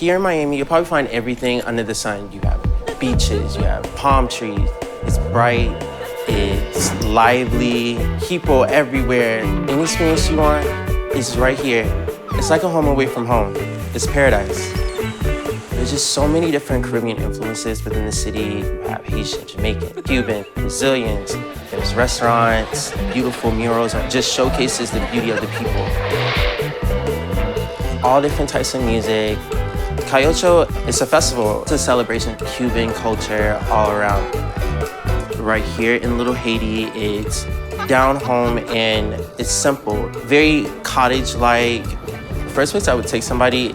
Here in Miami, you'll probably find everything under the sun. You have beaches, you have palm trees. It's bright, it's lively, people everywhere. Any experience you want is right here. It's like a home away from home. It's paradise. There's just so many different Caribbean influences within the city. You have Haitian, Jamaican, Cuban, Brazilians. There's restaurants, beautiful murals, and just showcases the beauty of the people. All different types of music. Cayocho is a festival. It's a celebration of Cuban culture all around. Right here in Little Haiti, it's down home and it's simple, very cottage-like. First place I would take somebody,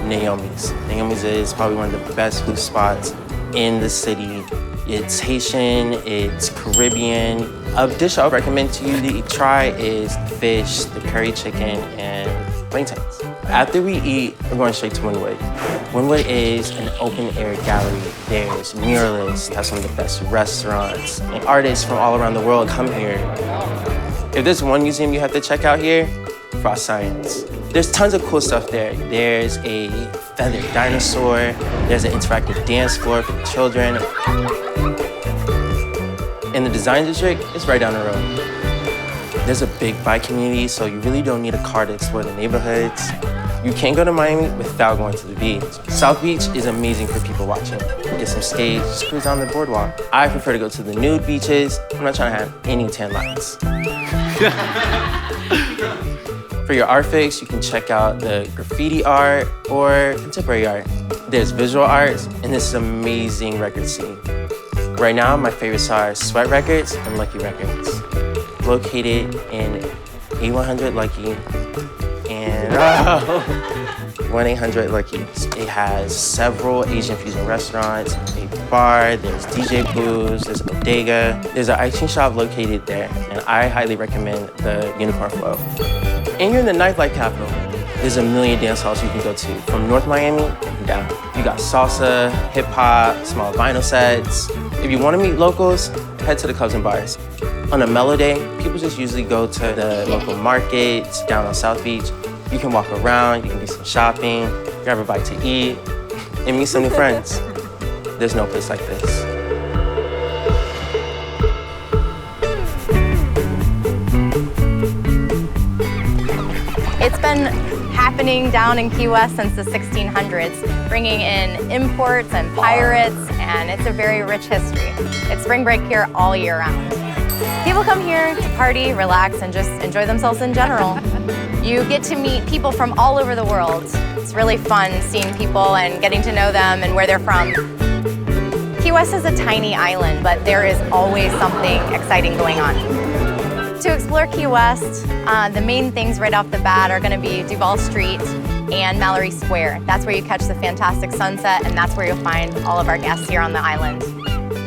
Naomi's. Naomi's is probably one of the best food spots in the city. It's Haitian, it's Caribbean. A dish I would recommend to you to try is fish, the curry chicken, and plantains. After we eat, we're going straight to Wynwood. Wynwood is an open-air gallery. There's muralists, have some of the best restaurants, and artists from all around the world come here. If there's one museum you have to check out here, Frost Science. There's tons of cool stuff there. There's a feathered dinosaur. There's an interactive dance floor for children. And the design district is right down the road. There's a big bike community, so you really don't need a car to explore the neighborhoods. You can't go to Miami without going to the beach. South Beach is amazing for people watching. Get some skates, just cruise down the boardwalk. I prefer to go to the nude beaches. I'm not trying to have any tan lines. For your art fix, you can check out the graffiti art or contemporary art. There's visual arts, and this is an amazing record scene. Right now, my favorites are Sweat Records and Lucky Records. Located in A100 Lucky and 1-800 Lucky. It has several Asian fusion restaurants, a bar, there's DJ booths, there's a bodega. There's an ice cream shop located there, and I highly recommend the Unicorn Flow. And you're in the nightlife capital. There's a million dance halls you can go to, from North Miami and down. You got salsa, hip hop, small vinyl sets. If you want to meet locals, head to the clubs and bars. On a mellow day, people just usually go to the local markets down on South Beach. You can walk around, you can do some shopping, grab a bite to eat, and meet some new friends. There's no place like this. It's been happening down in Key West since the 1600s, bringing in imports and pirates, and it's a very rich history. It's spring break here all year round. People come here to party, relax, and just enjoy themselves in general. You get to meet people from all over the world. It's really fun seeing people and getting to know them and where they're from. Key West is a tiny island, but there is always something exciting going on. To explore Key West, the main things right off the bat are going to be Duval Street and Mallory Square. That's where you catch the fantastic sunset, and that's where you'll find all of our guests here on the island.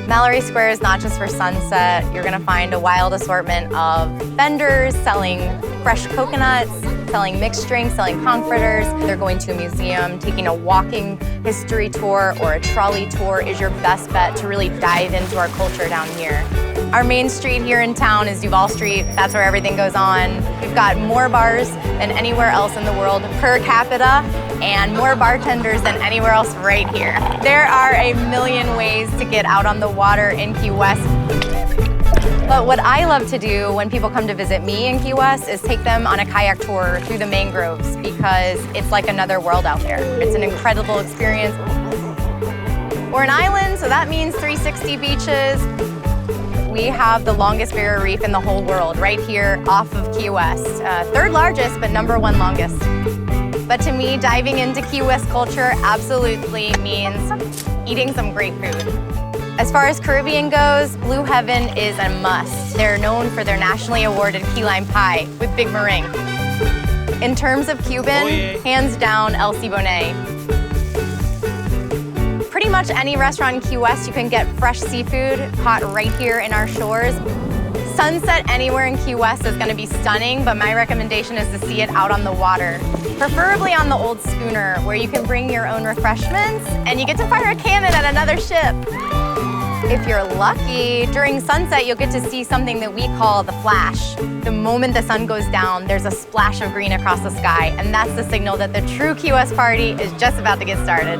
Mallory Square is not just for sunset. You're going to find a wild assortment of vendors selling fresh coconuts, selling mixed drinks, selling conch fritters. They're going to a museum, taking a walking history tour or a trolley tour is your best bet to really dive into our culture down here. Our main street here in town is Duval Street. That's where everything goes on. We've got more bars than anywhere else in the world per capita and more bartenders than anywhere else right here. There are a million ways to get out on the water in Key West. But what I love to do when people come to visit me in Key West is take them on a kayak tour through the mangroves because it's like another world out there. It's an incredible experience. We're an island, so that means 360 beaches. We have the longest barrier reef in the whole world right here off of Key West. Third largest, but #1 longest. But to me, diving into Key West culture absolutely means eating some great food. As far as Caribbean goes, Blue Heaven is a must. They're known for their nationally awarded key lime pie with big meringue. In terms of Cuban, hands down, El Cibone. Pretty much any restaurant in Key West, you can get fresh seafood caught right here in our shores. Sunset anywhere in Key West is gonna be stunning, but my recommendation is to see it out on the water. Preferably on the old schooner, where you can bring your own refreshments and you get to fire a cannon at another ship. If you're lucky, during sunset, you'll get to see something that we call the flash. The moment the sun goes down, there's a splash of green across the sky, and that's the signal that the true Key West party is just about to get started.